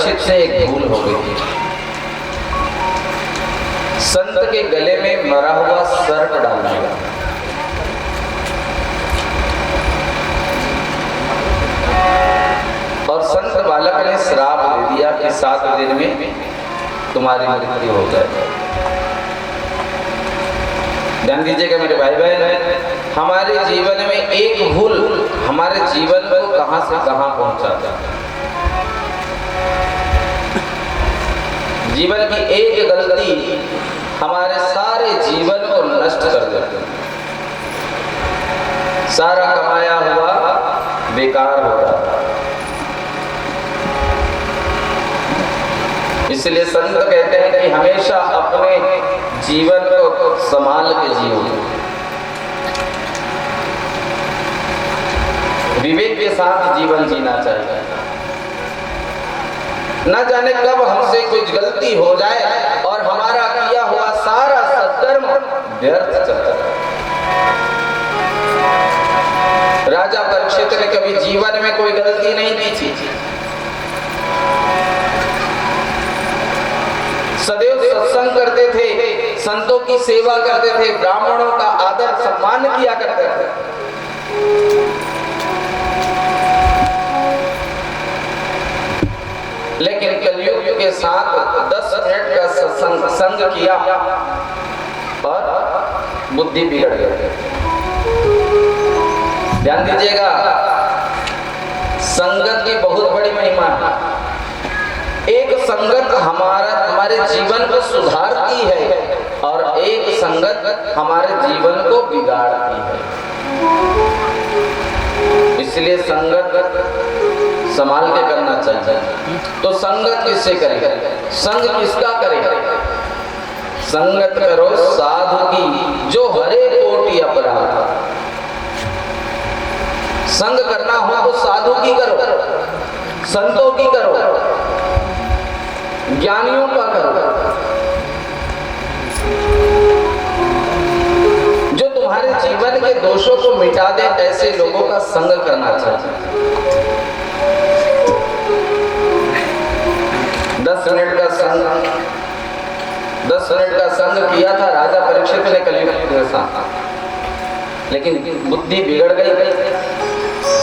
परीक्षित से एक भूल हो गई। संत के गले में मरा हुआ सर्प डाल दिया। और संत बालक ने श्राप दे दिया कि 7 दिन में तुम्हारी मृत्यु हो जाएगी। ध्यान दीजिएगा मेरे भाई बहन, हमारे जीवन में एक भूल हमारे जीवन को कहां से कहां पहुंचाता है। जीवन की एक गलती हमारे सारे जीवन को नष्ट कर देती है। सारा कमाया हुआ बेकार हो जाता है। इसलिए संत कहते हैं कि हमेशा अपने जीवन को संभाल के जियो, विवेक के साथ जीवन जीना चाहिए। न जाने कब हमसे कुछ गलती हो जाए और हमारा किया हुआ सारा सत्कर्म व्यर्थ चला जाए। राजा परीक्षित ने कभी जीवन में कोई गलती नहीं की थी। सदैव सत्संग करते थे, संतों की सेवा करते थे, ब्राह्मणों का आदर सम्मान किया करते थे। लेकिन कलयुग के साथ 10 मिनट का सत्संग किया और बुद्धि बिगड़ गई। ध्यान दीजिएगा, संगत की बहुत बड़ी महिमा है। एक संगत हमारे जीवन को सुधारती है और एक संगत हमारे जीवन को बिगाड़ती है। इसलिए संगत संभाल के करना चाहिए। तो संगत किससे करें? संग किसका करें? संगत करो साधु की जो हरे कोटि अपराध। संग करना हो तो साधु की करो, संतों की करो, ज्ञानियों का करो, जो तुम्हारे जीवन के दोषों को मिटा दे। ऐसे लोगों का संग करना चाहिए। 10 मिनट का संग किया था राजा परीक्षित ने कलयुग के साथ, लेकिन बुद्धि बिगड़ गई।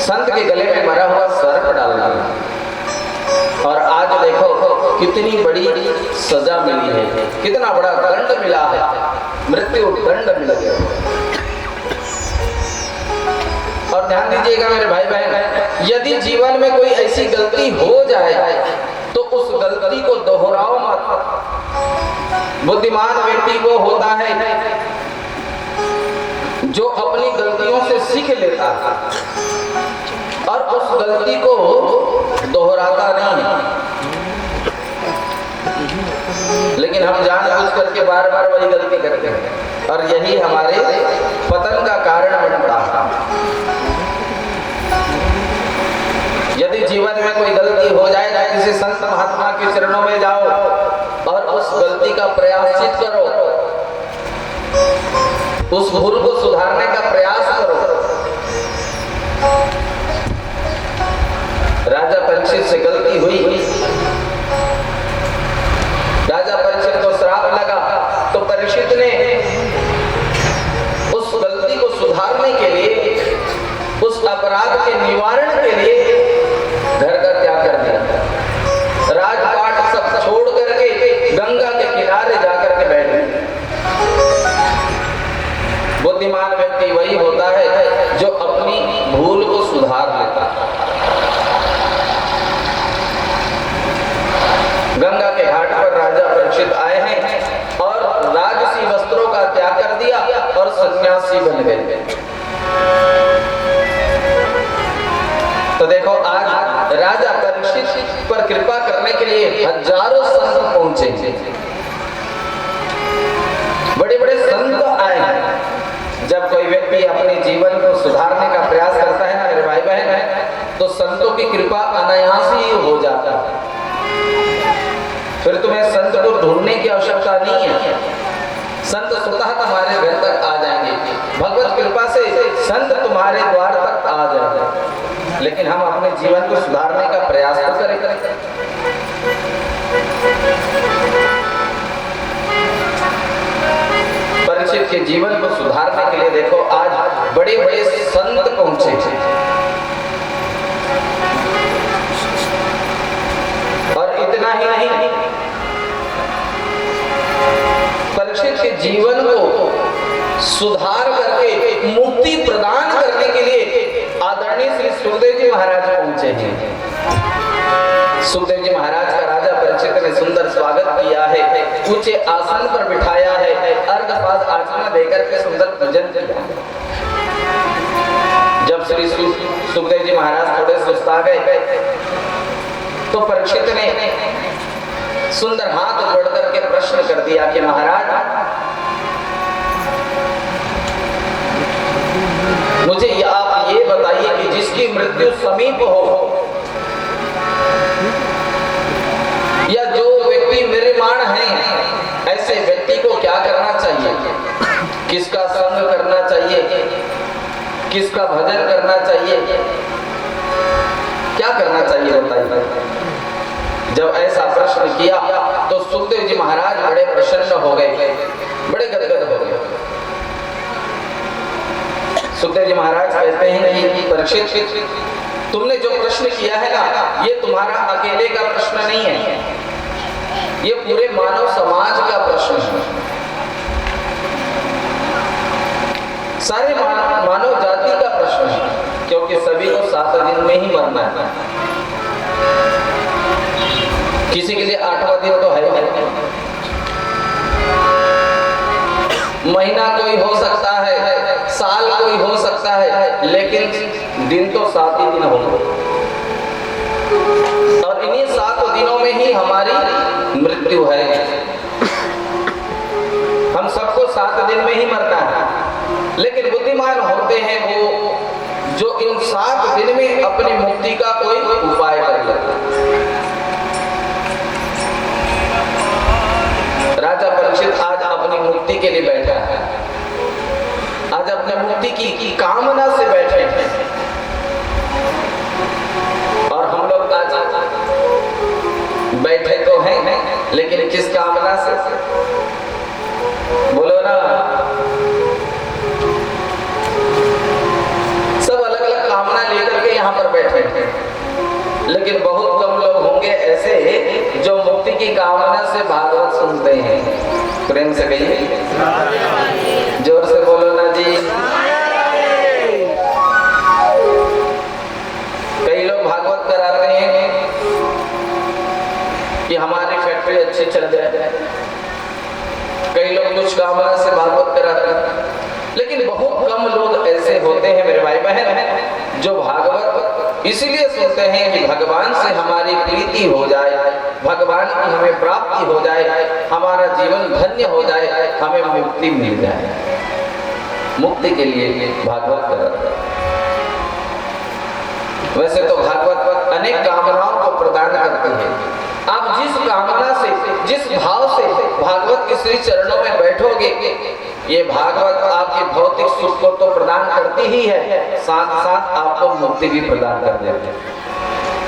संत के गले में मरा हुआ सर्प डाल दिया और आज देखो कितनी बड़ी सजा मिली है, कितना बड़ा दंड मिला है, मृत्यु दंड मिल गया। और ध्यान दीजिएगा मेरे भाई बहन, यदि जीवन में कोई ऐसी गलती हो जाए तो उस गलती को दोहराओ मत। बुद्धिमान व्यक्ति वो होता है जो अपनी गलतियों से सीख लेता है और उस गलती को दोहराता नहीं है। लेकिन हम जानबूझ करके बार बार वही गलती करते हैं और यही हमारे पतन का कारण बन पड़ा है। यदि जीवन में कोई गलती हो जाए तो किसी संत महात्मा के चरणों में जाओ और उस गलती का प्रयासचित करो, उस भूल को सुधारने का प्रयास करो। राजा परीक्षित से गलती हुई, राजा परीक्षित को श्राप लगा, तो परीक्षित ने उस गलती को सुधारने के लिए, उस अपराध के निवारण के लिए घर का त्याग कर दिया। राजपाट सब छोड़ करके गंगा के किनारे जाकर के बैठ गए। बुद्धिमान व्यक्ति वही होता है जो अपनी भूल को सुधार लेता है। गंगा के घाट पर राजा परीक्षित आए हैं और राजसी वस्त्रों का त्याग कर दिया और सन्यासी बन गए। तो देखो आज राजा परीक्षित पर कृपा करने के लिए हजारों संत पहुंचे, बड़े बड़े संत आए हैं। जब कोई व्यक्ति अपने जीवन को सुधारने का प्रयास करता है ना मेरे भाई बहन, तो संतों की कृपा अनायास ही हो जाता है। फिर तुम्हें संत को ढूंढने की आवश्यकता नहीं है, संत स्वतः तुम्हारे घर तक आ जाएंगे। भगवत कृपा से संत तुम्हारे द्वार तक आ जाएंगे। लेकिन हम अपने जीवन को सुधारने का प्रयास तो करें। के जीवन को सुधारने के लिए देखो आज बड़े बड़े संत पहुंचे और इतना ही नहीं, परीक्षित के जीवन को सुधार करके मुक्ति प्रदान करने के लिए आदरणीय श्री सुखदेव जी महाराज पहुंचे हैं। सुखदेव जी महाराज का राजा परीक्षित ने सुंदर स्वागत किया है, ऊंचे आसन पर बिठाया है, अर्घपाद आचमन देकर के सुंदर पूजन किया। जब श्री सुखदेव जी महाराज थोड़े सुस्ता गए तो परीक्षित ने सुंदर हाथ जोड़ करके प्रश्न कर दिया कि महाराज मुझे आप ये बताइए कि जिसकी मृत्यु समीप हो या जो व्यक्ति निर्माण है, ऐसे व्यक्ति को क्या करना चाहिए, किसका संग करना चाहिए, किसका भजन करना चाहिए, क्या करना चाहिए बताइए। जब ऐसा प्रश्न किया तो सुखदेव जी महाराज बड़े प्रसन्न हो गए, बड़े गदगद हो गए। सुखदेव जी महाराज कहते हैं कि परीक्षित तुमने जो प्रश्न किया है ना, ये तुम्हारा अकेले का प्रश्न नहीं है, ये पूरे मानव समाज का प्रश्न है, सारे मानव जाति का प्रश्न है, क्योंकि सभी को 7 दिन में ही मरना है। किसी के लिए 8वां दिन तो है, महीना कोई हो सकता है, साल कोई हो सकता है, लेकिन दिन तो 7 ही दिन होंगे और इन्हीं 7 दिनों में ही हमारी मृत्यु है। हम सबको 7 दिन में ही मरना है, लेकिन बुद्धिमान होते हैं वो जो इन 7 दिन में अपनी मुक्ति का कोई उपाय कर लेते हैं। राजा परीक्षित आज अपनी मुक्ति के लिए बैठा है, आज अपने मुक्ति की कामना से बैठे हैं और हम लोग आज बैठे तो हैं, लेकिन किस कामना से, बोलो ना। सब अलग अलग कामना लेकर के यहाँ पर बैठे हैं, लेकिन बहुत कम लोग होंगे ऐसे जो मुक्ति की कामना से भागवत सुनते हैं। प्रेम से कहिए, जोर से बोलो ना जी। कई लोग भागवत कराते हैं कि हमारी फैक्ट्री अच्छी चल जाए, कई लोग कुछ कामना से भागवत कराते हैं, लेकिन बहुत कम लोग ऐसे होते हैं मेरे भाई बहन जो भागवत इसलिए सुनते हैं कि भगवान से हमारी प्रीति हो जाए, भगवान की हमें प्राप्ति हो जाए, हमारा जीवन धन्य हो जाए, हमें मुक्ति मिल जाए। मुक्ति के लिए भागवत कराते हैं। वैसे तो भागवत अनेक कामनाओं को प्रदान करती है। आप जिस कामना से, जिस भाव से भागवत के श्री चरणों में बैठोगे, ये भागवत आपके भौतिक सुख को तो प्रदान करती ही है, साथ साथ आपको मुक्ति भी प्रदान कर देती है,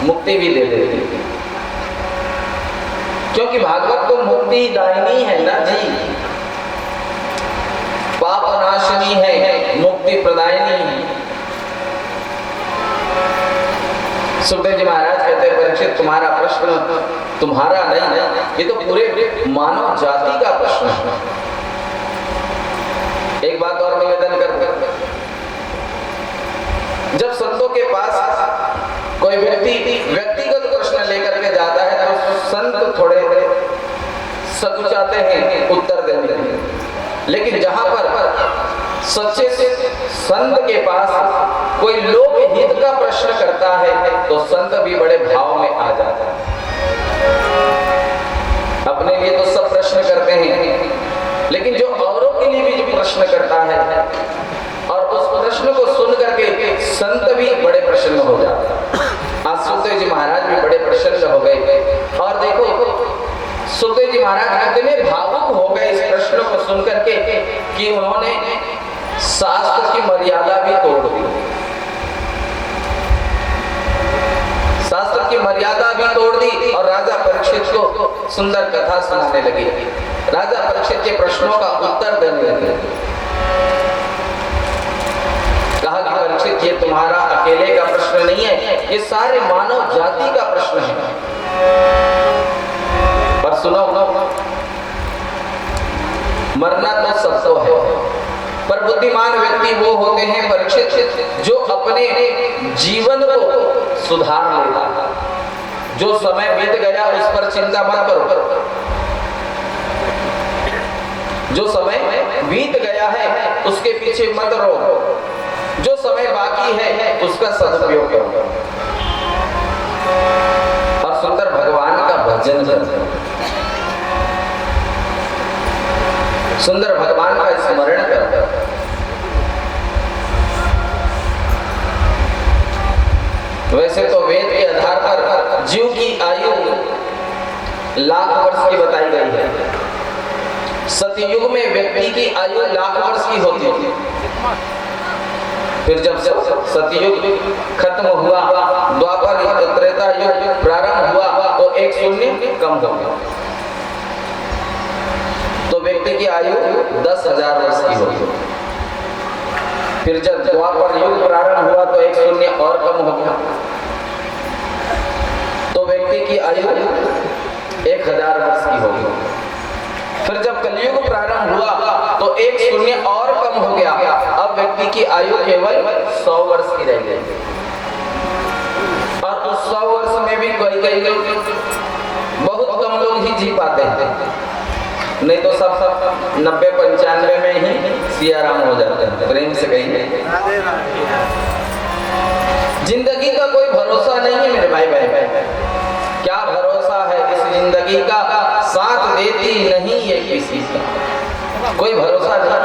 मुक्ति भी दे देती है, क्योंकि भागवत तो मुक्ति दायिनी है ना जी, पाप नाशनी है, मुक्ति प्रदायिनी है। सुखदेव जी महाराज कहते हैं परीक्षित तुम्हारा प्रश्न तुम्हारा नहीं, ये तो पूरे मानव जाति का प्रश्न है। एक बात और निवेदन करते हैं, जब संतों के पास कोई व्यक्ति व्यक्तिगत प्रश्न लेकर के जाता है तो संत थोड़े सकुचाते हैं उत्तर देने के लिए, लेकिन जहां पर सच्चे संत के पास कोई लोक हित का प्रश्न करता है तो संत भी बड़े भाव में आ जाता है। अपने लिए तो सब प्रश्न करते हैं, लेकिन जो औरों के लिए भी जो प्रश्न करता है और उस प्रश्न को सुन करके संत भी बड़े प्रसन्न हो जाते हैं। आज सुखदेव जी महाराज भी बड़े प्रसन्न हो गए और देखो सुखदेव जी महाराज इतने भावुक हो गए इस प्रश्न को सुन करके कि उन्होंने शास्त्र की मर्यादा भी तोड़ दी, शास्त्र की मर्यादा भी तोड़ दी और राजा परीक्षित को सुंदर कथा सुनाने लगे, राजा परीक्षित के प्रश्नों का उत्तर देने लगे। कहा कि परीक्षित, ये तुम्हारा अकेले का प्रश्न नहीं है, ये सारे मानव जाति का प्रश्न है। पर सुनो, मरना तो सबको है, पर बुद्धिमान व्यक्ति वो होते हैं परीक्षित जो अपने जीवन को सुधार लेता। जो समय बीत गया उस पर चिंता मत करो, जो समय बीत गया है उसके पीछे मत रहो, जो समय बाकी है उसका सदुपयोग करो और सुंदर भगवान का भजन करो, सुंदर भगवान का स्मरण करो। वैसे तो वेद के आधार पर जीव की आयु लाख वर्ष की बताई गई है। सतयुग में व्यक्ति की आयु लाख वर्ष की होती थी, फिर जब सतयुग खत्म हुआ, द्वापर त्रेता युग प्रारंभ हुआ तो एक शून्य कम हो गया, तो व्यक्ति की आयु 10,000 वर्ष की होगी। फिर जब द्वापर युग प्रारंभ हुआ तो एक शून्य और कम हो गया, तो व्यक्ति की आयु 1,000 वर्ष की होगी। फिर जब कलयुग प्रारंभ हुआ तो एक शून्य और कम हो गया, अब व्यक्ति की आयु केवल 100 वर्ष की रह गई। और उस 100 वर्ष में भी कई बहुत कम लोग ही जी पाते हैं, नहीं तो सब 90-95 में ही सियाराम हो जाते हैं। प्रेम से कहिए, जिंदगी का कोई भरोसा नहीं है मेरे भाई बहन। क्या भरोसा है इस जिंदगी का, साथ देती नहीं है किसी का, कोई भरोसा नहीं।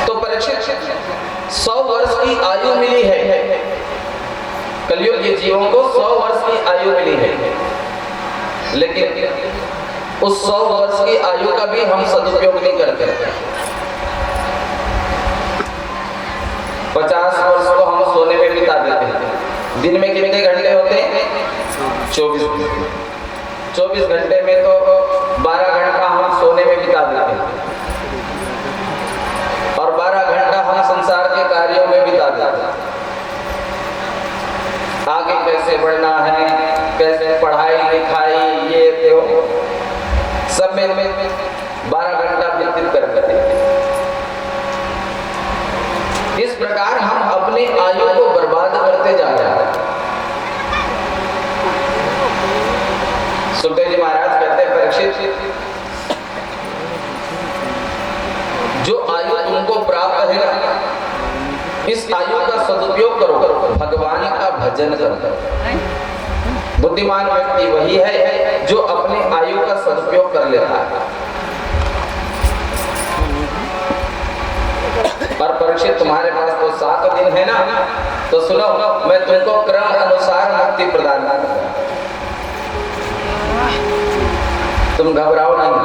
तो परीक्षित 100 वर्ष की आयु मिली है, कलयुग के जीवों को 100 वर्ष की आयु मिली है, लेकिन उस 100 वर्ष की आयु का भी हम सदुपयोग नहीं करते। 50 वर्ष को हम सोने में बिता देते हैं। दिन में कितने घंटे होते हैं? 24 घंटे में तो 12 घंटा हम सोने में बिता देते हैं और 12 घंटा हम संसार के कार्यों में बिता देते हैं। आगे कैसे बढ़ना है, कैसे पढ़ाई लिखाई, ये तो सब में 12 घंटा व्यतीत कर देते हैं। इस प्रकार हम अपने आयु को बर्बाद करते जा रहे हैं। सुखदेव जी महाराज कहते हैं, परीक्षित, जो आयु तुमको प्राप्त है ना, इस आयु का सदुपयोग करो, भगवान का भजन करो। बुद्धिमान व्यक्ति वही है जो अपने आयु का सदुपयोग कर लेता है। और परीक्षित, तुम्हारे पास तो 7 दिन है ना, तो सुनो, मैं तुमको क्रम अनुसार मुक्ति प्रदान करूंगा, तुम घबराओ नहीं।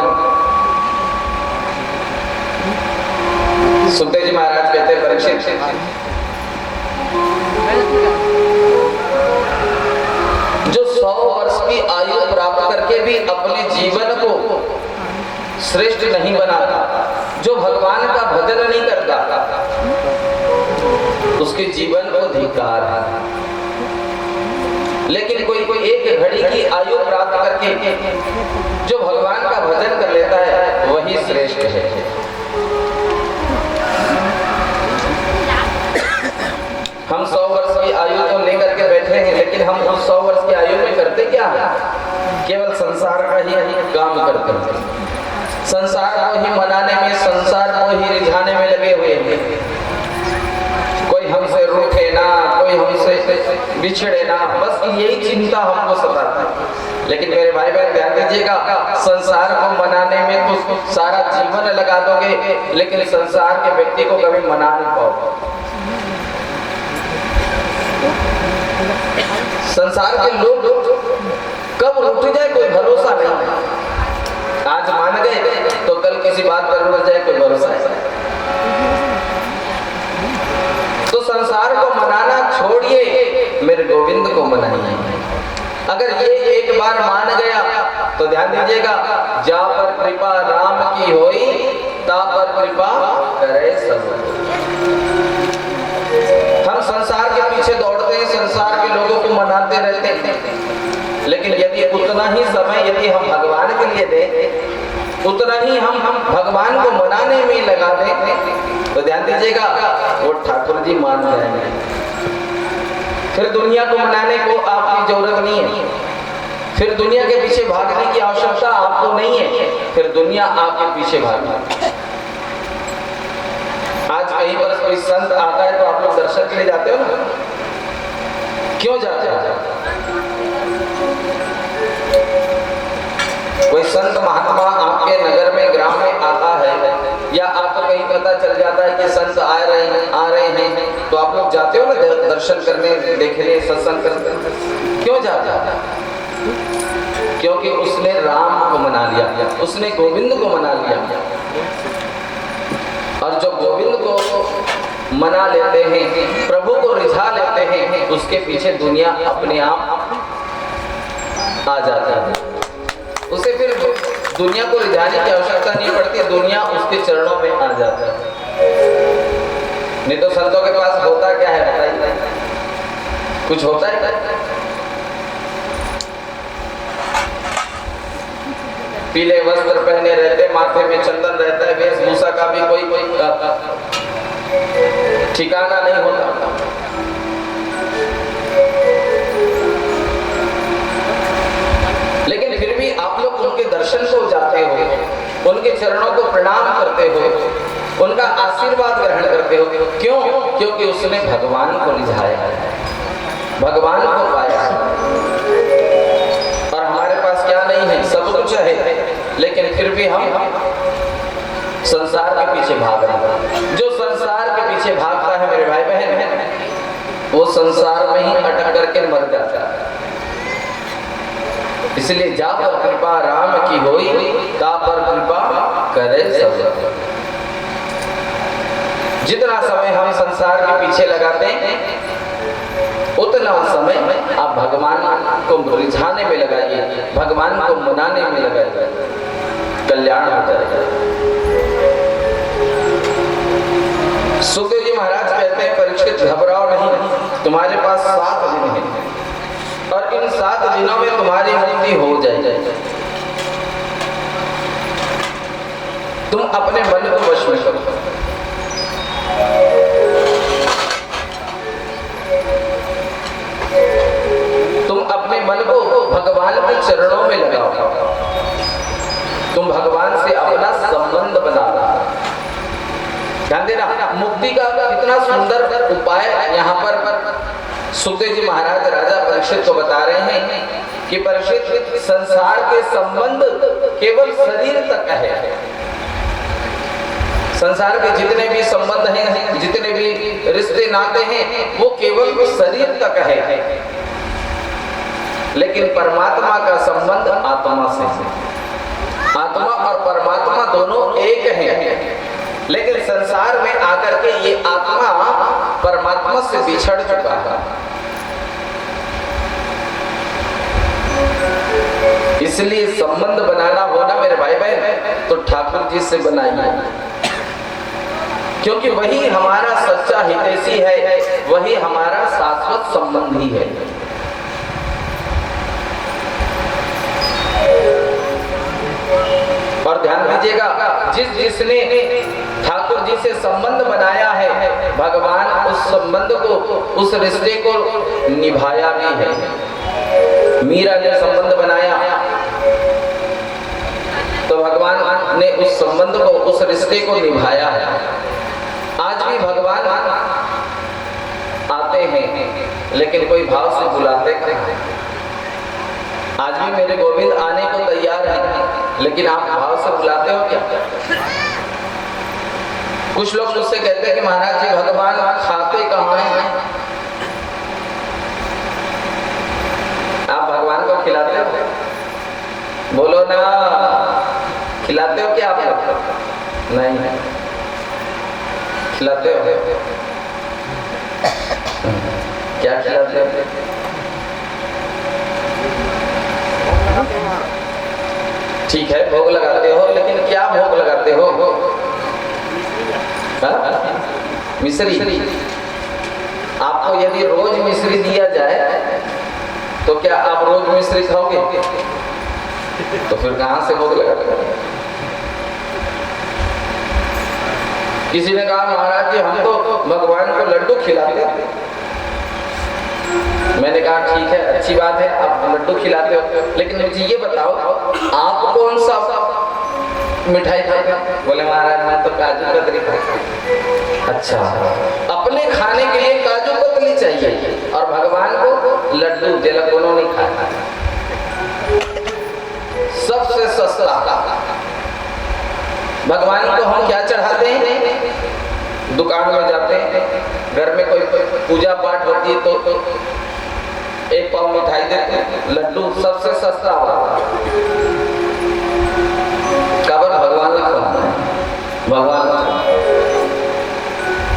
सुखदेव जी महाराज कहते हैं, परीक्षित, जो 100 वर्ष की आयु प्राप्त करके भी अपने जीवन को श्रेष्ठ नहीं बनाता, जो भगवान का भजन नहीं करता, उसके जीवन को धिक्कार है। लेकिन कोई एक घड़ी की आयु प्राप्त करके जो भगवान का भजन कर लेता है वही श्रेष्ठ है। हम 100 वर्ष की आयु तो लेकर के बैठे हैं, लेकिन हम उस 100 वर्ष की आयु में करते क्या है? केवल संसार का ही काम करते हैं, संसार को ही मनाने में, संसार को ही रिझाने में लगे हुए हैं। कोई हमसे रूठे ना, कोई हमसे बिछड़े ना, बस यही चिंता हमको सताती है। लेकिन मेरे भाई बहन ध्यान दीजिएगा, संसार को मनाने में तो सारा जीवन लगा दोगे, लेकिन संसार के व्यक्ति को कभी मना नहीं पाओगे। संसार के लोग कब रूठ जाए कोई भरोसा नहीं। आज मान गए तो कल किसी बात पर रुक जाए कोई भरोसा है। तो संसार को मनाना छोड़िए, मेरे गोविंद को मनाइए। अगर ये एक बार मान गया तो ध्यान दीजिएगा, जा पर कृपा राम की होई, ता पर कृपा करे सब। हम संसार के पीछे दौड़ते हैं, संसार के लोगों को मनाते रहते हैं, लेकिन यदि उतना ही समय यदि हम भगवान के लिए दें, उतना ही हम भगवान को मनाने में लगा दें, तो ध्यान दीजिएगा वो ठाकुर जी मान जाएंगे। फिर दुनिया को मनाने को आपकी जरूरत नहीं है, फिर दुनिया के पीछे भागने की आवश्यकता आपको नहीं है, फिर दुनिया आपके पीछे भागे। आज कहीं पर कोई संत आता है तो आप लोग दर्शन के लिए जाते हो ना, क्यों जाते हो? कोई संत महात्मा आपके नगर में ग्राम में आता है, या आपको कहीं पता चल जाता है कि संत आ रहे हैं, तो आप लोग जाते हो ना दर्शन करने, देखने, सत्संग करने। क्यों जाते हो? क्योंकि उसने राम को मना लिया, उसने गोविंद को मना लिया। और जो गोविंद को मना लेते हैं, प्रभु को रिझा लेते हैं, उसके पीछे दुनिया अपने आप आ जाता है। उसे फिर दुनिया को रिझाने की आवश्यकता नहीं पड़ती, दुनिया उसके चरणों में आ जाता है। नहीं तो संतों के पास होता क्या है बताइए? कुछ होता है? पीले वस्त्र पहने रहते, माथे में चंदन रहता है, वेशभूषा का भी कोई ठिकाना नहीं होता। लेकिन फिर भी आप लोग उनके दर्शन को जाते हो, उनके चरणों को प्रणाम करते हो, उनका आशीर्वाद ग्रहण करते हो। क्यों? क्योंकि उसने भगवान को रिझाया है, भगवान को पाया। और हमारे पास क्या नहीं है? सब कुछ है, लेकिन फिर भी हम संसार के पीछे भाग रहे हैं। जो संसार के पीछे भागता है मेरे भाई बहन, वो संसार में ही अटक करके मर जाता है। इसलिए जा पर कृपा राम की होई, ता पर कृपा करे सब। जितना समय हम संसार के पीछे लगाते हैं, उतना समय आप भगवान को रिझाने में लगाइए, भगवान को मनाने में लगाइए, कल्याण हो जाएगा। सुखदेव जी महाराज कहते हैं, परीक्षित घबराओ नहीं, तुम्हारे पास 7 दिन हैं और इन 7 दिनों में तुम्हारी मुक्ति हो जाएगी। तुम अपने मन को वश में करो, तुम अपने मन को भगवान के चरणों में लगाओ, तुम भगवान से अपना संबंध बना लो। ध्यान देना, मुक्ति का कितना सुंदर उपाय यहाँ पर सुखदेव जी महाराज राजा परीक्षित को बता रहे हैं कि परीक्षित, संसार के संबंध केवल शरीर तक है। संसार के जितने भी संबंध हैं, जितने भी रिश्ते नाते हैं, वो केवल शरीर तक है, लेकिन परमात्मा का संबंध आत्मा से है। आत्मा और परमात्मा दोनों एक हैं, लेकिन संसार में आकर के ये आत्मा परमात्मा से बिछड़ चुका है। इसलिए संबंध बनाना होना मेरे भाई बहन, तो ठाकुर जी से बनाइए, क्योंकि वही हमारा सच्चा हितैषी है, वही हमारा शाश्वत संबंधी है। और ध्यान दीजिएगा, जिसने ठाकुर जी से संबंध बनाया है, भगवान उस संबंध को, उस रिश्ते को निभाया भी है। मीरा ने संबंध बनाया तो भगवान ने उस संबंध को, उस रिश्ते को निभाया है। आज भी भगवान आते हैं, लेकिन कोई भाव से बुलाते हैं। आज भी मेरे गोविंद आने को तैयार है, लेकिन आप भाव से बुलाते हो क्या? कुछ लोग मुझसे कहते हैं कि महाराज जी, भगवान खाते कहाँ हैं? आप भगवान को खिलाते हो? बोलो ना, खिलाते हो क्या आप लोग? नहीं खिलाते हो? क्या खिलाते हो? ठीक है भोग लगाते हो, लेकिन क्या भोग लगाते हो? मिश्री। आपको यदि रोज मिश्री दिया जाए तो क्या आप रोज मिश्री खाओगे? तो फिर कहां से भोग लगाते? किसी ने कहा महाराज जी हम तो भगवान को लड्डू खिलाते हैं। मैंने कहा ठीक है, अच्छी बात है, आप लड्डू खिलाते हो, लेकिन मुझे ये बताओ आप कौन सा मिठाई खाते हो? बोले महाराज मैं तो काजू कतली खाता हूं। अच्छा, अपने खाने के लिए काजू कतली चाहिए और भगवान को लड्डू जलकोनो नहीं खाना। सबसे सस्ता भगवान को हम क्या चढ़ाते हैं? दुकान में जाते हैं, घर में कोई पूजा पाठ होती है तो एक पाव मिठाई देते हैं, लड्डू सबसे सस्ता वाला। काबर भगवान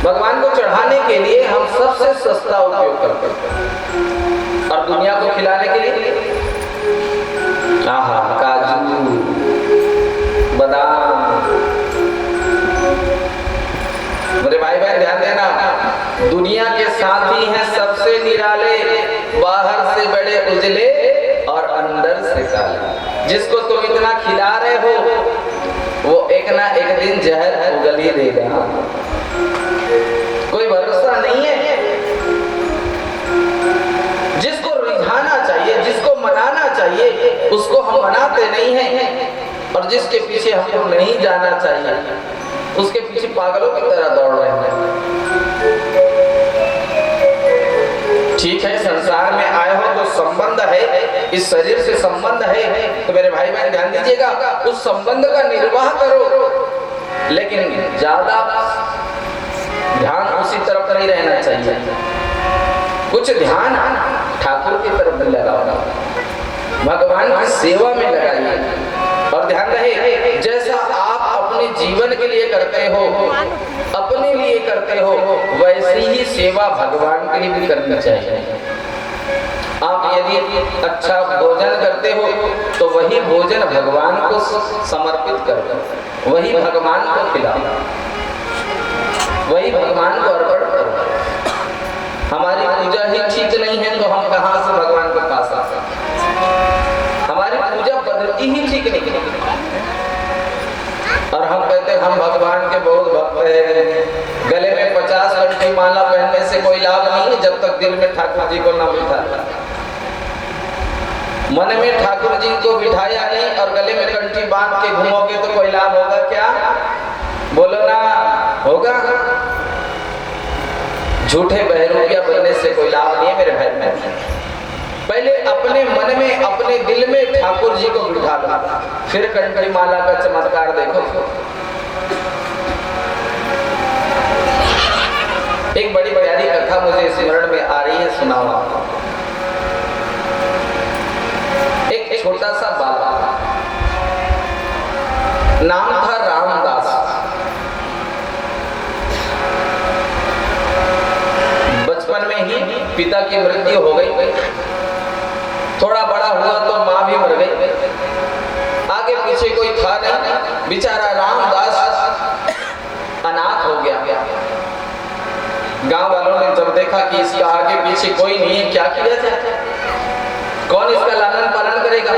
भगवान को चढ़ाने के लिए हम सबसे सस्ता उपयोग करते हैं, और दुनिया को खिलाने के लिए काजू बादाम। मेरे भाई बहन ध्यान देना, दुनिया के साथी हैं सबसे निराले, बाहर से बड़े उजले और अंदर से काले। जिसको तुम इतना खिला रहे हो वो एक ना एक दिन जहर उगल ही देगा, कोई भरोसा नहीं है। जिसको रिझाना चाहिए, जिसको मनाना चाहिए, उसको हम मनाते नहीं हैं, और जिसके पीछे हमको नहीं जाना चाहिए उसके पीछे पागलों की तरह दौड़ रहे हैं। ठीक है, संसार में आए हो तो संबंध है, इस शरीर से संबंध है, तो मेरे भाई बहन ध्यान दीजिएगा, उस संबंध का निर्वाह करो, लेकिन ज्यादा ध्यान उसी तरफ नहीं रहना चाहिए। कुछ ध्यान ठाकुर की तरफ भी लगाओ, भगवान की सेवा में लगाइए। और ध्यान रहे, जैसा आप अपने जीवन के लिए करते हो, अपने लिए करते हो, वैसी ही सेवा भगवान के लिए भी करनी चाहिए। आप यदि अच्छा भोजन करते हो तो वही भोजन भगवान को समर्पित करो, वही भगवान को खिलाओ, वही भगवान को अर्पण करो। हमारी पूजा ही ठीक नहीं है तो हम कहां से भगवान को पा सकते हैं? हमारी पूजा पद्धति ही ठीक नहीं है, और हम कहते हैं हम भगवान के बहुत भक्त हैं। गले में 50 कंठी माला पहनने से कोई लाभ नहीं है जब तक दिल में ठाकुर जी को न बिठा, मन में ठाकुर जी को बिठाया नहीं और गले में कंठी बांध के घूमोगे तो कोई लाभ होगा क्या? बोलो ना, होगा? झूठे बहरूपिया बनने से कोई लाभ नहीं है मेरे भाई बहन। पहले अपने मन में, अपने दिल में ठाकुर जी को बिठा लो, फिर कंठी माला का चमत्कार देखो। एक बड़ी प्यारी कथा मुझे स्मरण में आ रही है, सुनाओ आपको। एक छोटा सा बालक, नाम था रामदास। बचपन में ही पिता की मृत्यु हो गई, थोड़ा बड़ा हुआ तो माँ भी मर गई, आगे पीछे कोई था नहीं, बेचारा रामदास अनाथ हो गया। गांव वालों ने जब देखा कि इसका आगे पीछे कोई नहीं है, क्या किया जाए, कौन इसका लालन पालन करेगा?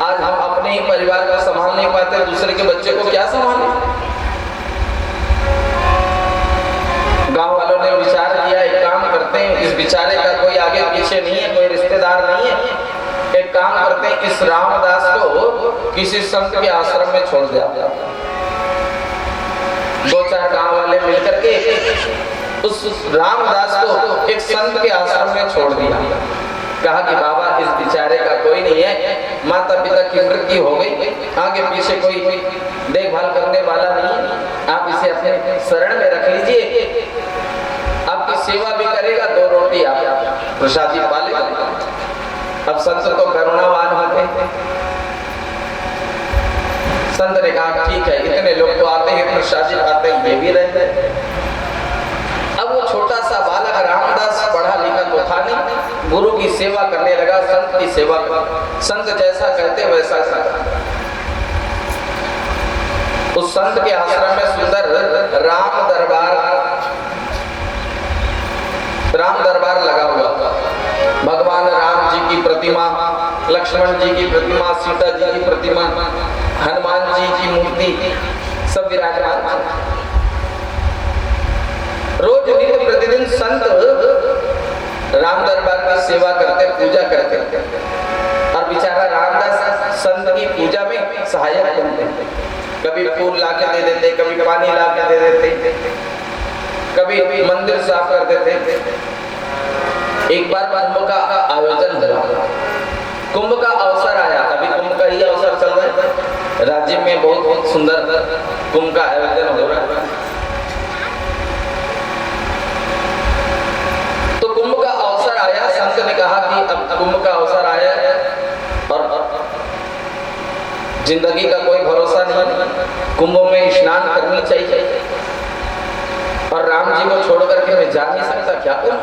आज हम अपने ही परिवार को संभाल नहीं पाते, दूसरे के बच्चे को क्या संभालें? गांव वालों ने विचार किया, एक काम करते हैं, इस बेचारे का कोई आगे पीछे नहीं है, कोई रिश्तेदार नहीं है, एक काम करते हैं, इस रामदास को किसी संत के आश्रम में छोड़ दिया। 2-4 गांव वाले मिलकर के उस रामदास को एक संत के आश्रम में छोड़ दिया। कहा कि बाबा इस बेचारे का कोई नहीं है, माता पिता की मृत्यु हो गई, आगे पीछे कोई देखभाल करने वाला नहीं है, आप इसे अपने शरण में रख लीजिए, आपकी सेवा भी करेगा, 2 रोटी आप प्रसादी पालेगा। अब संत तो करुणावान होते, संत ने कहा ठीक है, इतने लोग तो आते हैं, प्रसादी खाते हैं, ये भी रहते हैं। अब वो छोटा सा बालक रामदास पढ़ा लिखा तो था नहीं, गुरु की सेवा करने लगा, संत की सेवा कर, संत जैसा कहते वैसा करता। उस संत के आश्रम में सुंदर राम दरबार लगा हुआ। भगवान राम जी की प्रतिमा, लक्ष्मण जी की प्रतिमा, सीता जी की प्रतिमा, हनुमान जी की मूर्ति सब विराजमान। रोज नित्य प्रतिदिन संत राम दरबार की सेवा करते, पूजा करते, और बेचारा रामदास संत की पूजा में सहायक बनते। कभी फूल ला के दे देते, कभी पानी ला के दे देते, कभी मंदिर साफ कर देते। एक बार कुंभ का आयोजन हुआ, कुंभ का अवसर आया, अभी कुंभ का ही अवसर चल रहा है, राज्य में बहुत सुंदर कुंभ का आयोजन हो रहा है। तो कुंभ का अवसर आया, संत ने कहा कि अब कुंभ का अवसर आया है और जिंदगी का कोई भरोसा नहीं, कुंभ में स्नान करनी चाहिए, और राम जी को छोड़ करके मैं जा नहीं सकता, क्या करूं?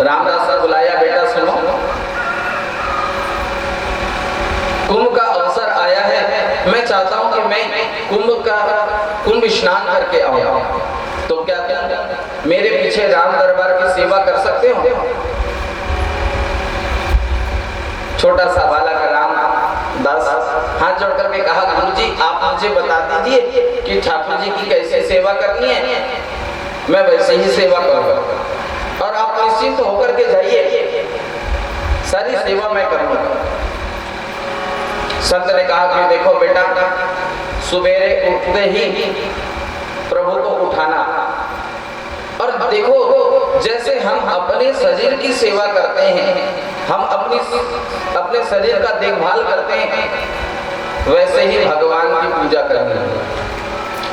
रामदास ने बुलाया, बेटा सुनो, कुंभ का अवसर आया है, मैं चाहता हूं कि मैं कुंभ स्नान करके आऊं, तो क्या तुम मेरे पीछे राम दरबार की सेवा कर सकते हो? छोटा सा बालक रामदास हाथ जोड़ करके कहा, गुरुजी आप मुझे बता दीजिए कि ठाकुर जी की कैसे सेवा करनी है, मैं वैसे ही सेवा करूंगा और आप निश्चिंत होकर के जाइए, सारी सेवा मैं करूंगा। संत ने कहा कि देखो बेटा, सुबेरे उठते ही प्रभु को उठाना, और देखो जैसे हम अपने शरीर की सेवा करते हैं, हम अपने शरीर का देखभाल करते हैं, वैसे ही भगवान की पूजा करनी है।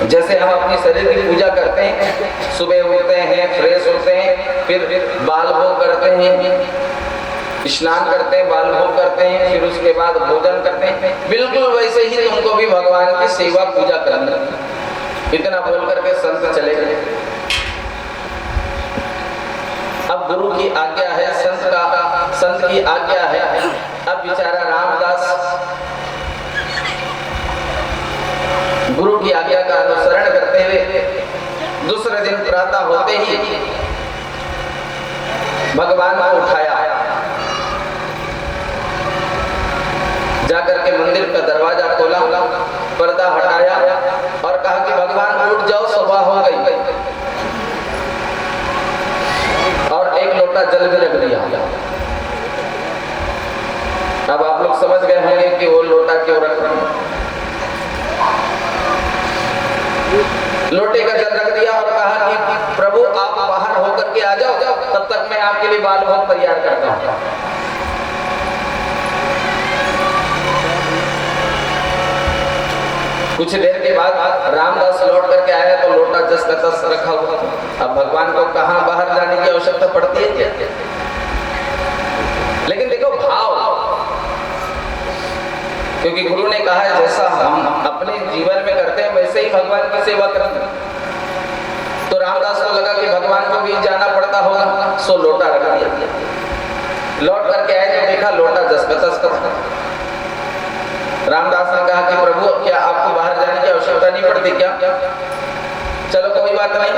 जैसे हम अपने शरीर की पूजा करते हैं, सुबह उठते हैं, फ्रेश होते हैं, फिर बाल भोग करते हैं, स्नान करते हैं, बाल भोग करते हैं, फिर उसके बाद भोजन करते हैं, बिल्कुल वैसे ही तुमको भी भगवान की सेवा पूजा करनी है। इतना बोल करके संत चले गए। अब गुरु की आज्ञा है, संत की आज्ञा है। अब बेचारा रामदास गुरु की आज्ञा का अनुसरण करते हुए दूसरे दिन प्रातः होते ही भगवान को उठाया, जाकर के मंदिर का दरवाजा खोला, पर्दा हटाया और कहा कि भगवान उठ जाओ, सुबह हो गई, और एक लोटा जल भी रख दिया। अब आप लोग समझ गए होंगे कि वो लोटा क्यों रख रहे हैं। लोटे का जल रख दिया और कहा कि प्रभु आप बाहर होकर के आ जाओ, तब तक मैं आपके लिए बाल भोग तैयार करता हूं। कुछ देर के बाद रामदास लौट करके आया तो लोटा जस का तस रखा हुआ था। अब भगवान को कहां बाहर जाने की आवश्यकता पड़ती है क्या? लेकिन देखो भाव, क्योंकि गुरु ने कहा है जैसा हम अपने जीवन में करते हैं वैसे ही भगवान की सेवा करेंगे। तो रामदास को लगा कि भगवान को भी जाना पड़ता होगा, सो लोटा रख दिया। लौट करके आए तो देखा लोटा जस का तस का। रामदास ने कहा कि प्रभु क्या आपको बाहर जाने की आवश्यकता नहीं पड़ती क्या? चलो कोई बात नहीं,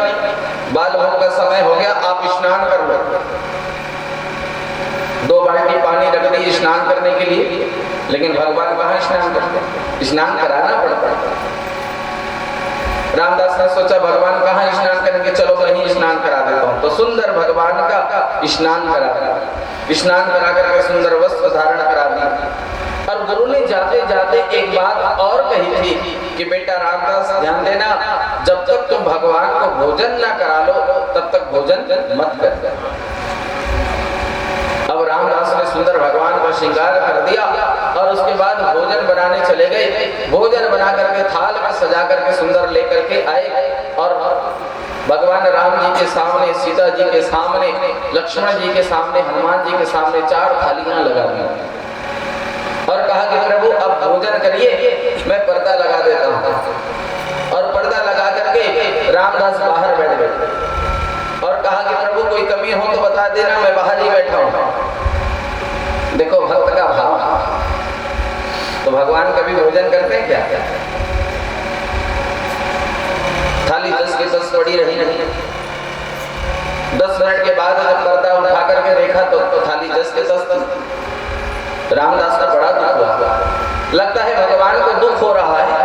बाल भोग का समय हो गया, आप स्नान कर लो। 2 बाल्टी पानी रख दी स्नान करने के लिए, लेकिन भगवान कहाँ स्नान करते? स्नान कराना पड़ता। रामदास ने सोचा भगवान कहाँ स्नान करेंगे, चलो मैं ही स्नान करा देता हूँ। तो सुंदर भगवान का स्नान करा दिया, स्नान करा करके सुंदर वस्त्र धारण करा दिया। और गुरु ने जाते जाते एक बात और कही थी कि बेटा रामदास ध्यान देना, जब तक तुम भगवान को भोजन ना करा लो तब तक भोजन मत कर। अब रामदास ने सुंदर भगवान का श्रृंगार कर दिया और उसके बाद भोजन बनाने चले गए। भोजन बना करके थाल में सजा करके सुंदर लेकर के आए और भगवान राम जी के सामने, सीता जी के सामने, लक्ष्मण जी के सामने, हनुमान जी के सामने 4 थालियां लगा दी और कहा कि प्रभु अब भोजन करिए, मैं पर्दा लगा देता हूँ। और पर्दा लगा करके रामदास बाहर बैठ गए और कहा कि प्रभु कोई कमी हो तो बता देना, मैं बाहर ही बैठा हूँ। देखो भक्त का भाव। तो भगवान कभी भोजन करते हैं क्या? थाली 10 की 10 पड़ी रही। 10 मिनट के बाद जब पर्दा उठा करके देखा तो थाली 10 के 10 थी। रामदास को बड़ा दुख हुआ, लगता है भगवान को दुख हो रहा है।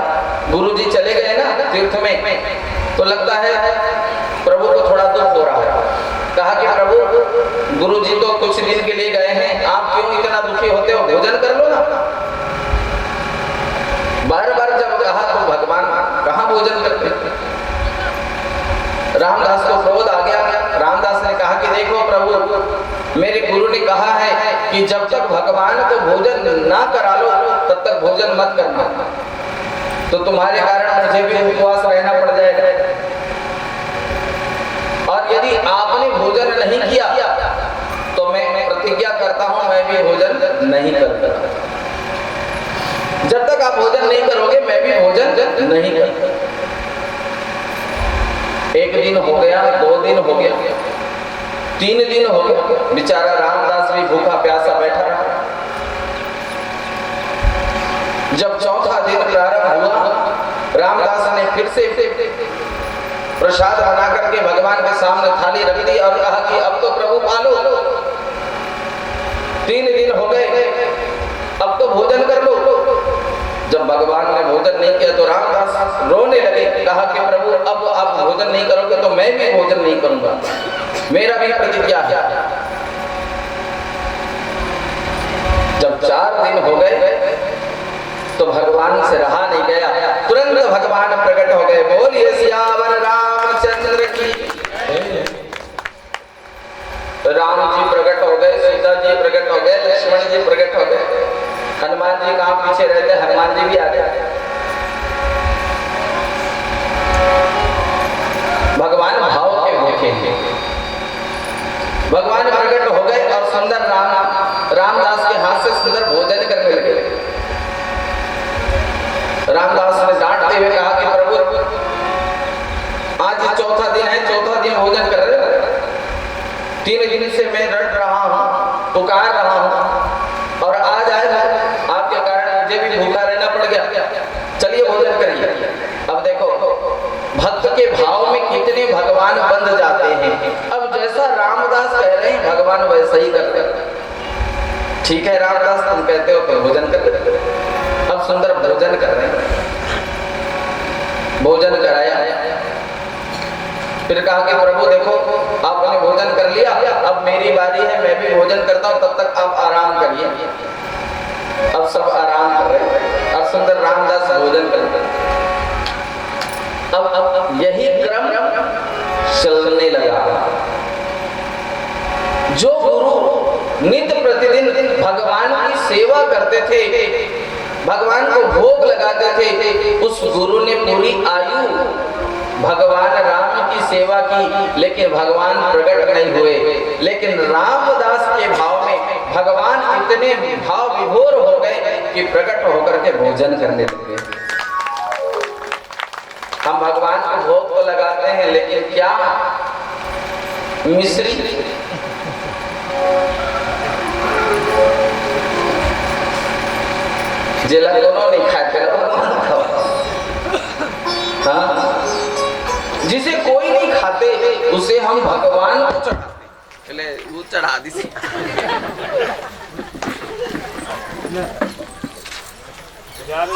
गुरुजी चले गए ना तीर्थ में, तो लगता है प्रभु को थोड़ा दुख हो रहा है। कहा कि प्रभु, गुरुजी तो कुछ दिन के लिए गए हैं, आप क्यों इतना दुखी होते हो, भोजन कर लो ना। बार बार जब कहा तो भगवान कहाँ भोजन करते। रामदास को क्रोध आ गया। रामदास ने कहा कि देखो प्रभु, मेरे गुरु ने कहा है कि जब तक भगवान को भोजन ना करा लो तब तक भोजन मत करना, तो तुम्हारे कारण मुझे भी उपवास रहना पड़ जाएगा। और यदि आपने भोजन नहीं किया तो मैं प्रतिज्ञा करता हूं मैं भी भोजन नहीं करूंगा। जब तक आप भोजन नहीं करोगे मैं भी भोजन नहीं करूंगा। 1 दिन हो गया, 2 दिन हो गया, 3 दिन हो गया, बेचारा रामदास भी भूखा प्यासा बैठा रहा। जब चौथा दिन प्रारंभ हुआ, रामदास ने फिर से प्रसाद बना करके भगवान के सामने थाली रख दी और कहा कि अब तो प्रभु पालो, 3 दिन हो गए, अब तो भोजन कर लो। जब भगवान ने भोजन नहीं किया तो रामदास रोने लगे, कहा कि प्रभु अब आप भोजन नहीं करोगे तो मैं भी भोजन नहीं करूंगा, मेरा भी प्रतिज्ञा है। जब 4 दिन हो गए तो भगवान से रहा नहीं गया, तुरंत भगवान प्रकट हो गए। बोलिए सियावर रामचंद्र की। राम जी प्रकट हो गए, सीता जी प्रकट हो गए, लक्ष्मण जी प्रकट हो गए, हनुमान जी कहाँ पीछे रहते, हनुमान जी भी आ गए। भगवान भाव के भूखे हैं। भगवान प्रकट हो गए और सुंदर रामदास के हाथ से सुंदर भोजन करने लगे। रामदास ने डांटते हुए कहा कि प्रभु, आज 4था दिन है, 4था दिन भोजन कर रहे हो। 3 दिन से मैं रट रहा हूँ, पुकार रहा हूँ, और आज आपके कारण मुझे भी भूखा रहना पड़ गया। चलिए भोजन करिए। अब देखो भक्त के भाव में कितने भगवान बंध जाते हैं। अब जैसा रामदास कह रहे हैं भगवान वैसा ही करते हैं। ठीक है रामदास, तुम कहते हो तो भोजन कर लेते। अब सुंदर भोजन कर रहे हैं, भोजन कराया, फिर कहा कि प्रभु देखो आपने भोजन कर लिया, अब मेरी बारी है, मैं भी भोजन करता हूं, तब तक आप आराम करिए। अब सब आराम कर रहे हैं और सुंदर रामदास भोजन कर रहे हैं। अब यही क्रम चलने लगा। जो गुरु नित्य प्रतिदिन भगवान की सेवा करते थे, भगवान को भोग लगाते थे, उस गुरु ने पूरी आयु भगवान राम की सेवा की, लेकिन भगवान प्रकट नहीं हुए। लेकिन रामदास के भाव में भगवान इतने भाव विभोर हो गए कि प्रकट होकर के भोजन करने लगे। हम भगवान को भोग तो लगाते हैं, लेकिन क्या मिश्री जिला दोनों नहीं खाते, हाँ, जिसे कोई नहीं खाते उसे हम भगवान को चढ़ाते। चले वो चढ़ा दी जा